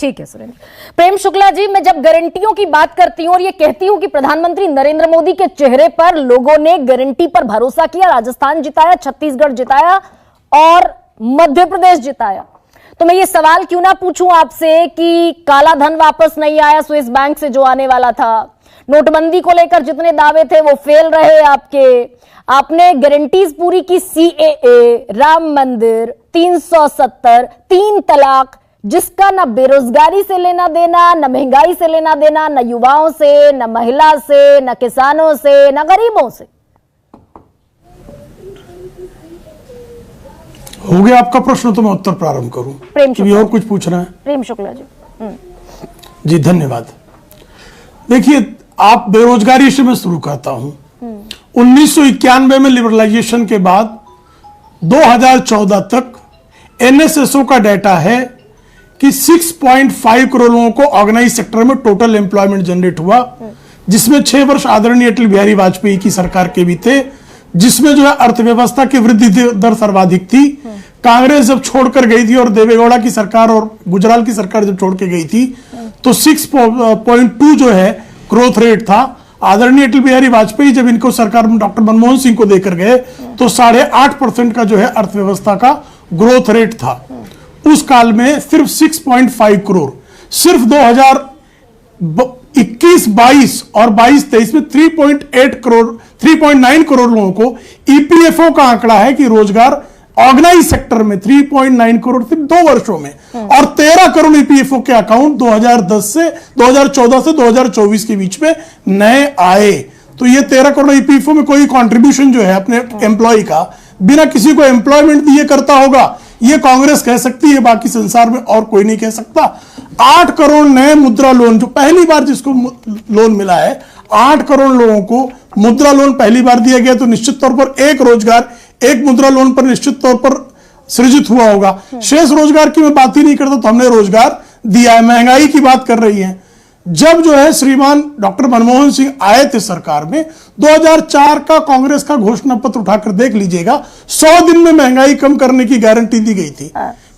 ठीक है सुरेंद्र। प्रेम शुक्ला जी, मैं जब गारंटियों की बात करती हूं और ये कहती हूं कि प्रधानमंत्री नरेंद्र मोदी के चेहरे पर लोगों ने गारंटी पर भरोसा किया, राजस्थान जिताया, छत्तीसगढ़ जिताया और मध्य प्रदेश जिताया, तो मैं ये सवाल क्यों ना पूछूं आपसे कि काला धन वापस नहीं आया स्विस बैंक से जो आने वाला था, नोटबंदी को लेकर जितने दावे थे वो फेल रहे आपने गारंटीज पूरी की, सीएए, राम मंदिर, 370, 3 तलाक, जिसका न बेरोजगारी से लेना देना, न महंगाई से लेना देना, न युवाओं से, न महिला से, न किसानों से, न गरीबों से। हो गया आपका प्रश्न, तो मैं उत्तर प्रारंभ करूं। प्रेम शुक्ला और कुछ पूछना है? प्रेम शुक्ला जी। जी धन्यवाद। देखिए, आप बेरोजगारी से मैं शुरू करता हूं। 1991 में लिबरलाइजेशन के बाद 2014 तक एनएसएसओ का डाटा है कि 6.5 करोड़ लोगों को ऑर्गेनाइज सेक्टर में टोटल एम्प्लॉयमेंट जनरेट हुआ, जिसमें 6 वर्ष आदरणीय अटल बिहारी वाजपेयी की सरकार के भी थे, जिसमें जो है अर्थव्यवस्था की वृद्धि दर सर्वाधिक थी। कांग्रेस जब छोड़कर गई थी और देवेगौड़ा की सरकार और गुजराल की सरकार जब छोड़ के गई थी, तो 6.2 जो है ग्रोथ रेट था। आदरणीय अटल बिहारी वाजपेयी जब इनको सरकार में डॉक्टर मनमोहन सिंह को देकर गए, तो 8.5% का जो है अर्थव्यवस्था का ग्रोथ रेट था। उस काल में सिर्फ 6.5 करोड़, सिर्फ 2021-22 और 22-23 में 3.9 करोड़ लोगों को ईपीएफओ का आंकड़ा है कि रोजगार ऑर्गेनाइज सेक्टर में 3.9 करोड़ सिर्फ 2 वर्षों में, और 13 करोड़ ईपीएफओ के अकाउंट 2014 से 2024 के बीच में नए आए। तो ये 13 करोड़ ईपीएफओ में कोई कंट्रीब्यूशन जो है अपने एम्प्लॉय का बिना किसी को एम्प्लॉयमेंट दिए करता होगा, ये कांग्रेस कह सकती है, बाकी संसार में और कोई नहीं कह सकता। 8 करोड़ नए मुद्रा लोन, जो पहली बार जिसको लोन मिला है, 8 करोड़ लोगों को मुद्रा लोन पहली बार दिया गया, तो निश्चित तौर पर एक रोजगार एक मुद्रा लोन पर निश्चित तौर पर सृजित हुआ होगा। शेष रोजगार की मैं बात ही नहीं करता, तो हमने रोजगार दिया है। महंगाई की बात कर रही है, जब जो है श्रीमान डॉक्टर मनमोहन सिंह आए थे सरकार में, 2004 का कांग्रेस का घोषणा पत्र उठाकर देख लीजिएगा, 100 दिन में महंगाई कम करने की गारंटी दी गई थी।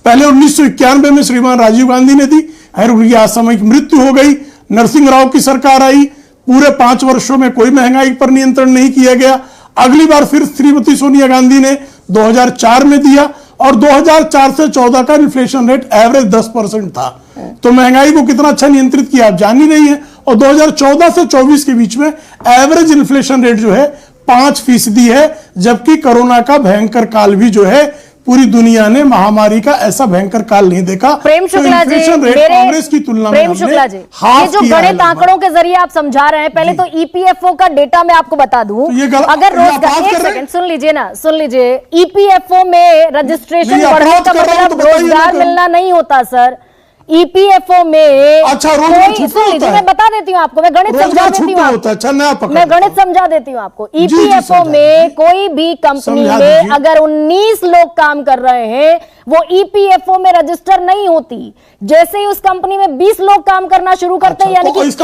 पहले 1991 में श्रीमान राजीव गांधी ने दी, फिर उनकी असामयिक मृत्यु हो गई, नरसिंह राव की सरकार आई, पूरे 5 वर्षों में कोई महंगाई पर नियंत्रण नहीं किया गया। अगली बार फिर श्रीमती सोनिया गांधी ने 2004 में दिया, और 2004 से 14 का इन्फ्लेशन रेट एवरेज 10% था। तो महंगाई को कितना अच्छा नियंत्रित किया आप जान ही नहीं है। और 2014 से 24 के बीच में एवरेज इन्फ्लेशन रेट जो है 5% है, जबकि कोरोना का भयंकर काल भी जो है पूरी दुनिया ने महामारी का ऐसा भयंकर काल नहीं देखा। प्रेम शुक्ला जी, कांग्रेस की तुलना में प्रेम शुक्ला जी, ये जो गणित आंकड़ों के जरिए आप समझा रहे हैं, पहले तो ईपीएफओ का डेटा मैं आपको बता दूं, अगर रोजगार, एक सेकंड सुन लीजिए ना, सुन लीजिए, ईपीएफओ में रजिस्ट्रेशन बढ़ने का मतलब रोजगार मिलना नहीं होता सर। ईपीएफओ में अच्छा, सुन लीजिए, मैं बता देती हूँ आपको, मैं गणित समझा देती हूँ आपको, मैं गणित समझा देती हूँ आपको। ईपीएफओ में कोई भी कंपनी में अगर 19 लोग काम कर रहे हैं, वो ईपीएफओ में रजिस्टर नहीं होती। जैसे ही उस कंपनी में 20 लोग काम करना शुरू करते हैं, यानी कि एक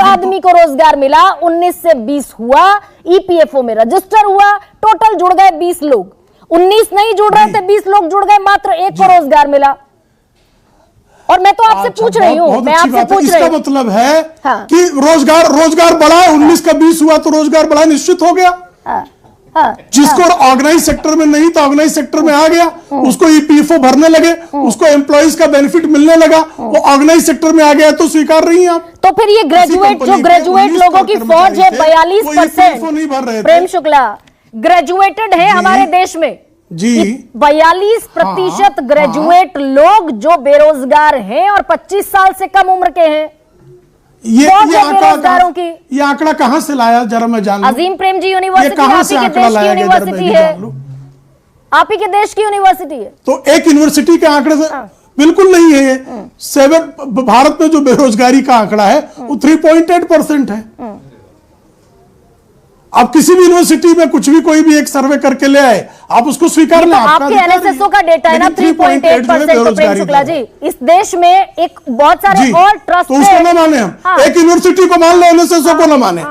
आदमी को रोजगार मिला, 19 से 20 हुआ, ईपीएफओ में रजिस्टर हुआ, टोटल जुड़ गए 20 लोग। 19 नहीं जुड़ रहे थे, 20 लोग जुड़ गए, मात्र एक को रोजगार मिला। और मैं तो आपसे पूछ रही हूँ, मैं आपसे पूछ रही हूँ, इसका मतलब है कि रोजगार बढ़ा, 19 का 20 हुआ, तो रोजगार बढ़ा निश्चित हो गया। जिसको ऑर्गेनाइज सेक्टर में नहीं था, ऑर्गेनाइज सेक्टर में आ गया, उसको ईपीएफओ भरने लगे, उसको एम्प्लॉइज का बेनिफिट मिलने लगा, वो ऑर्गेनाइज सेक्टर में आ गया, तो स्वीकार रही हैं आप। तो फिर ये ग्रेजुएट लोगों की फौज है 42%। प्रेम शुक्ला, ग्रेजुएटेड है हमारे देश में जी 42% ग्रेजुएट लोग जो बेरोजगार हैं और 25 साल से कम उम्र के हैं। ये बेरोजगारों की ये आंकड़ा कहां से लाया जरा मैं जान लूं। अजीम प्रेम जी यूनिवर्सिटी आप ही के देश की यूनिवर्सिटी है, आप ही के देश की यूनिवर्सिटी है। तो एक यूनिवर्सिटी के आंकड़े से बिल्कुल नहीं है ये। भारत में जो बेरोजगारी का आंकड़ा है वो 3.8% है। आप किसी भी यूनिवर्सिटी में कुछ भी कोई भी एक सर्वे करके ले आए, आप उसको स्वीकार लें। आपके एनएसएसओ का डेटा है ना 3.8%। प्रेम शुक्ला जी, इस देश में एक बहुत सारे और ट्रस्ट, तो उसको ना माने हम, एक यूनिवर्सिटी को मान लो, एनएसएसओ को ना माने।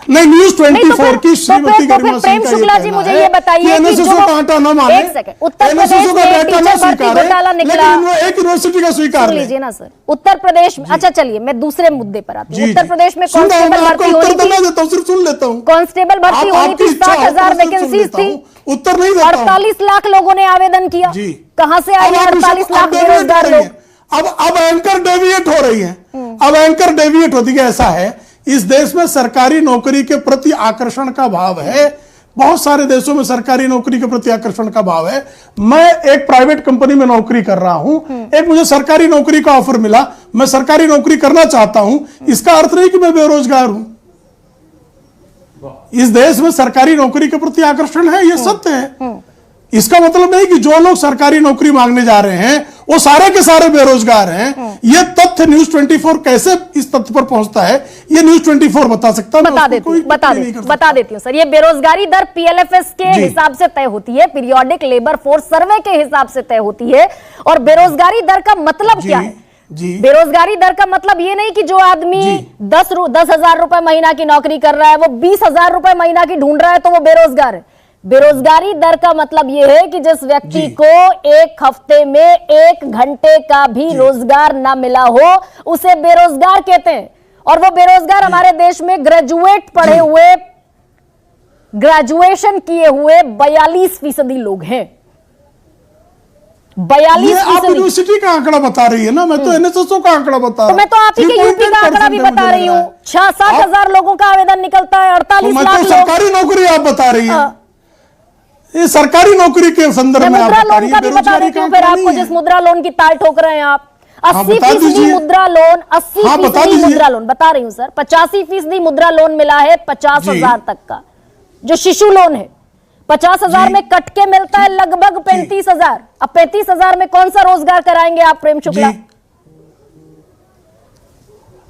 नहीं, न्यूज 24 की श्रीमती तो गरिमा फिर सिंह प्रेम का ये शुक्ला जी कहना मुझे है ये बताइए कि एनएसएस जो का आटा न माने, एक सेकंड, उत्तर प्रदेश एनएसएस का में डाटा न टीचर भर्ती स्वीकारे, घोटाला निकला, लेकिन वो एक यूनिवर्सिटी का स्वीकार सुन ले। लीजिए ना सर, उत्तर प्रदेश में, अच्छा चलिए मैं दूसरे मुद्दे पर आती हूँ। जी, उत्तर प्रदेश में सुन रहा हूं, मैं कांस्टेबल आपको भर्ती उत्तर होनी देना थी, देता हूं, सिर्फ सुन लेता हूं। कांस्टेबल भर्ती होनी आपकी थी, इच्छा हो, 60,000 तो मैं सिर्फ सुन वैकेंसीज लेता थी, हूं, उत्तर नहीं देता हूं। 48 लाख लोगों ने आवेदन किया। जी, कहां से आए अब आप 48 लाख अब डेविएट बेरोजगार हो रही लोग? हैं। अब एंकर डेविएट हो रही है, अब एंकर डेविएट होती है। ऐसा है, इस देश में सरकारी नौकरी के प्रति आकर्षण का भाव है, बहुत सारे देशों में सरकारी नौकरी के प्रति आकर्षण का भाव है। मैं एक प्राइवेट कंपनी में नौकरी कर रहा हूं, एक मुझे सरकारी नौकरी का ऑफर मिला, मैं सरकारी नौकरी करना चाहता हूं, इसका अर्थ नहीं कि मैं बेरोजगार हूं। इस देश में सरकारी नौकरी के प्रति आकर्षण है, यह सत्य है। इसका मतलब नहीं कि जो लोग सरकारी नौकरी मांगने जा रहे हैं वो सारे के सारे बेरोजगार हैं। यह तथ्य न्यूज 24 कैसे इस तथ्य पर पहुंचता है, यह न्यूज 24 बता सकता है। बता देती हूँ सर, ये बेरोजगारी दर पीएलएफएस के हिसाब से तय होती है, पीरियोडिक लेबर फोर्स सर्वे के हिसाब से तय होती है। और बेरोजगारी दर का मतलब क्या है? जी, बेरोजगारी दर का मतलब ये नहीं कि जो आदमी 10,000 रुपए महीना की नौकरी कर रहा है वो 20,000 रुपए महीना की ढूंढ रहा है तो वो बेरोजगार है। बेरोजगारी दर का मतलब यह है कि जिस व्यक्ति को एक हफ्ते में 1 घंटे का भी रोजगार ना मिला हो उसे बेरोजगार कहते हैं। और वो बेरोजगार हमारे देश में ग्रेजुएट पढ़े हुए, ग्रेजुएशन किए हुए 42% लोग हैं। 42%। आप यूनिवर्सिटी का आंकड़ा बता रही है ना, मैं तो एनएसएसओ का आंकड़ा बता रहा हूं। तो मैं तो आप ही के यूपी का आंकड़ा भी बता रही हूँ। 6-7 हजार लोगों का आवेदन निकलता है, 48 लाख लोग। सरकारी नौकरी आप बता रही है, ये सरकारी नौकरी के संदर्भ में मुद्रा लोन का भी बता देती हूँ फिर आपको, जिस मुद्रा लोन की ताल ठोक रहे हैं आप। 80% मुद्रा लोन, 80% मुद्रा लोन बता रही हूँ सर। 85% मुद्रा लोन मिला है 50,000 तक का, जो शिशु लोन है 50,000 में कट के मिलता है लगभग 35,000। अब 35,000 में कौन सा रोजगार कराएंगे आप प्रेम शुक्ला?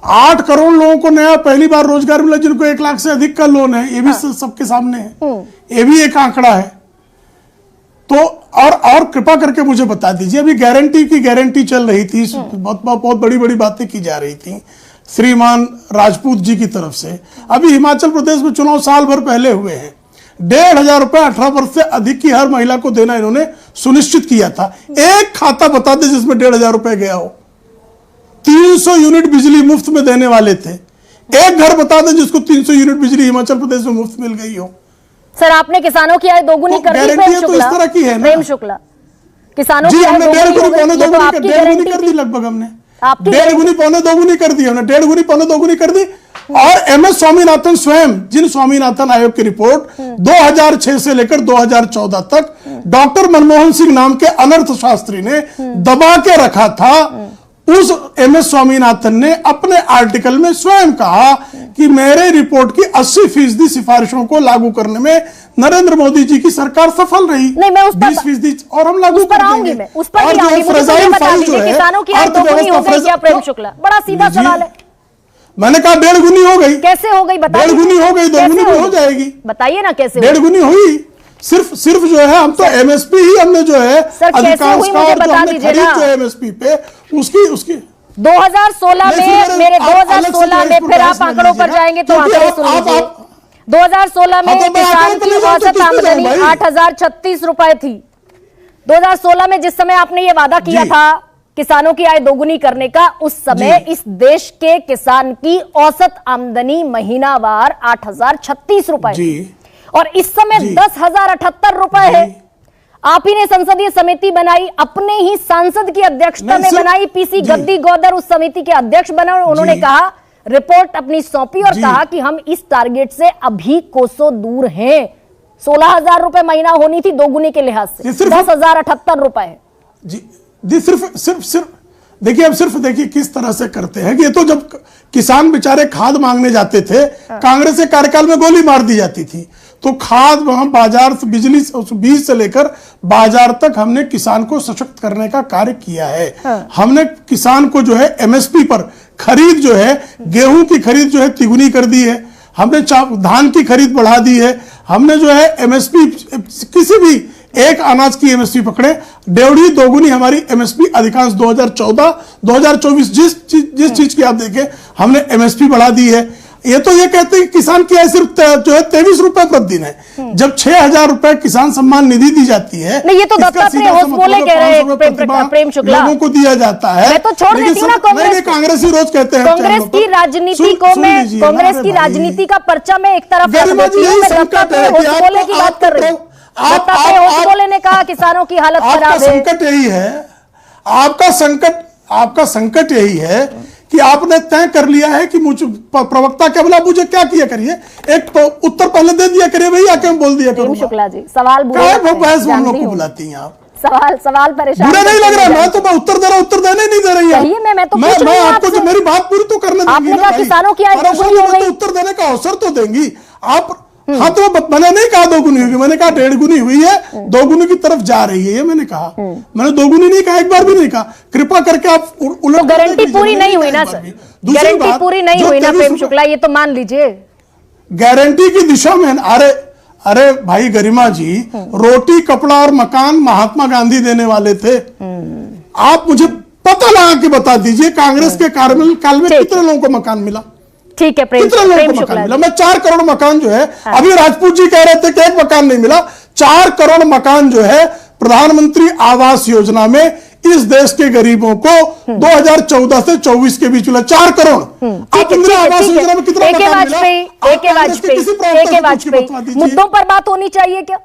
8 करोड़ लोगों को नया पहली बार रोजगार मिला, जिनको 1 लाख से अधिक का लोन है, ये भी सबके सामने है, ये भी एक आंकड़ा है। तो और कृपा करके मुझे बता दीजिए, अभी गारंटी चल रही थी, बहुत बड़ी बड़ी बातें की जा रही थी श्रीमान राजपूत जी की तरफ से। अभी हिमाचल प्रदेश में चुनाव साल भर पहले हुए हैं, 1,500 रुपए 18 वर्ष से अधिक की हर महिला को देना इन्होंने सुनिश्चित किया था। एक खाता बता दे जिसमें 1,500 रुपए गया हो। 300 यूनिट बिजली मुफ्त में देने वाले थे, एक घर बता दे जिसको 300 यूनिट बिजली हिमाचल प्रदेश में मुफ्त मिल गई हो। सर आपने किसानों की आय दोगुनी कर दी प्रेम शुक्ला, तो इस तरह की है ना प्रेम शुक्ला, किसानों की आय हमने 1.5 गुनी पौने 2 गुनी कर दी, लगभग हमने 1.5 गुनी पौने 2 गुनी कर दी, हमने 1.5 गुनी पौने 2 गुनी कर दी। और एमएस स्वामीनाथन स्वयं, जिन स्वामीनाथन आयोग की रिपोर्ट 2006 से लेकर 2014 तक डॉक्टर मनमोहन सिंह नाम के अनर्थ शास्त्री ने दबा के रखा था, उस एमएस स्वामीनाथन ने अपने आर्टिकल में स्वयं कहा कि मेरे रिपोर्ट की 80% सिफारिशों को लागू करने में नरेंद्र मोदी जी की सरकार सफल रही। नहीं, मैं उस पर 20% और हम लागू कर देंगे। मैं उस पर भी आऊंगी, मुझे बता दीजिए किसानों की आय दोगुनी हो गई क्या प्रेम शुक्ला? बड़ा सीधा सवाल है। मैंने कहा 1.5 गुनी हो गई। कैसे हो गई बताइए? 1.5 गुनी हो गई, 2 गुनी भी हो जाएगी, बताइए ना कैसे? 1.5 गुनी हुई। सिर्फ जो है, हम तो एमएसपी ही हमने जो है अधिकांश का जो है एमएसपी पे उसकी 2016 में, मेरे 2016 में, फिर आप आंकड़ों पर जाएंगे तो आंकड़े सुन लीजिए। 2016 में किसान की औसत आमदनी 8,036 रुपए थी। 2016 में जिस समय आपने ये वादा किया था किसानों की आय दोगुनी करने का, उस समय इस देश के किसान की औसत आमदनी महीनावार 8,036 रुपए, और इस समय 10,078 रुपए है। आप ही ने संसदीय समिति बनाई, अपने ही सांसद की अध्यक्षता में बनाई, पीसी गद्दी गौदर उस समिति के अध्यक्ष बने। उन्होंने कहा, रिपोर्ट अपनी सौंपी और कहा कि हम इस टारगेट से अभी कोसों दूर हैं। 16,000 रुपए महीना होनी थी दोगुनी के लिहाज से, 10,078 रुपए है जी। सिर्फ देखिए, अब सिर्फ देखिए किस तरह से करते हैं कि ये तो जब किसान बेचारे खाद मांगने जाते थे, कांग्रेस के कार्यकाल में गोली मार दी जाती थी, तो खाद वहां बाजार से, बिजली बीज से लेकर बाजार तक हमने किसान को सशक्त करने का कार्य किया है। हमने किसान को जो है एमएसपी पर खरीद जो है, गेहूं की खरीद जो है तिगुनी कर दी है, हमने धान की खरीद बढ़ा दी है, हमने जो है एमएसपी किसी भी एक अनाज की एमएसपी पकड़े 1.5 दोगुनी हमारी एमएसपी अधिकांश 2014 2024 जिस चीज की आप देखें हमने एमएसपी बढ़ा दी है। ये तो ये कहते हैं कि किसान की आय सिर्फ जो है 23 रुपए प्रति दिन है, जब 6,000 रुपए किसान सम्मान निधि दी जाती है। नहीं, ये तो इसका दत्तात्रेय सीधा सा होसबोले मतलब कह रहे हैं 500 रुपए प्रेम शुक्ला। लोगों को दिया जाता है। मैं तो छोड़ देती हूँ ना कांग्रेस को। कांग्रेसी रोज कहते हैं कांग्रेस की राजनीति को मैं, कांग्रेस की राजनीति का पर्चा में एक तरफ रख देती हूँ। मैं दत्तात्रेय होसबोले की बात कर रही हूँ। दत्तात्रेय होसबोले ने कहा किसानों की हालत खराब है। संकट यही है, आपका संकट यही है कि आपने तय कर लिया है कि मुझ प्रवक्ता क्या बोला, मुझे क्या किया करिए, एक तो उत्तर पहले दे दिया करिए, वही आके बोल दिया करूंगा। शुक्ला जी सवाल बहस हम लोग को बुलाती हैं आप। सवाल परेशान बुरा नहीं लग रहा, मैं तो उत्तर दे रहा, उत्तर देने नहीं दे रही है। मैं तो पूछ रही हूं आपको जो मेरी बात पूरी तो करने देंगी ना भाई। किसानों की आय दोगुनी हो गई, उत्तर देने का अवसर तो देंगी आप। हाँ, तो मैंने नहीं कहा 2 गुनी होगी, मैंने कहा 1.5 गुनी हुई है, 2 गुनी की तरफ जा रही है, ये मैंने कहा। मैंने 2 गुनी नहीं कहा, एक बार भी नहीं कहा। कृपा करके आप तो गारंटी पूरी नहीं हुई ना सर, गारंटी पूरी नहीं हुई ना प्रेम शुक्ला, ये तो मान लीजिए। गारंटी की दिशा में अरे भाई गरिमा जी, रोटी कपड़ा और मकान महात्मा गांधी देने वाले थे। आप मुझे पता लगा के बता दीजिए कांग्रेस के कार्यकाल में कितने लोगों को मकान मिला। ठीक है प्रेम शुक्ला मिला। मैं 4 करोड़ मकान जो है, अभी राजपूत जी कह रहे थे कि एक मकान नहीं मिला, 4 करोड़ मकान जो है प्रधानमंत्री आवास योजना में इस देश के गरीबों को 2014 से 24 के बीच मिला 4 करोड़। आप इंदिरा आवास योजना में कितना मकान मिला? वाजपेयी मुद्दों पर बात होनी चाहिए क्या?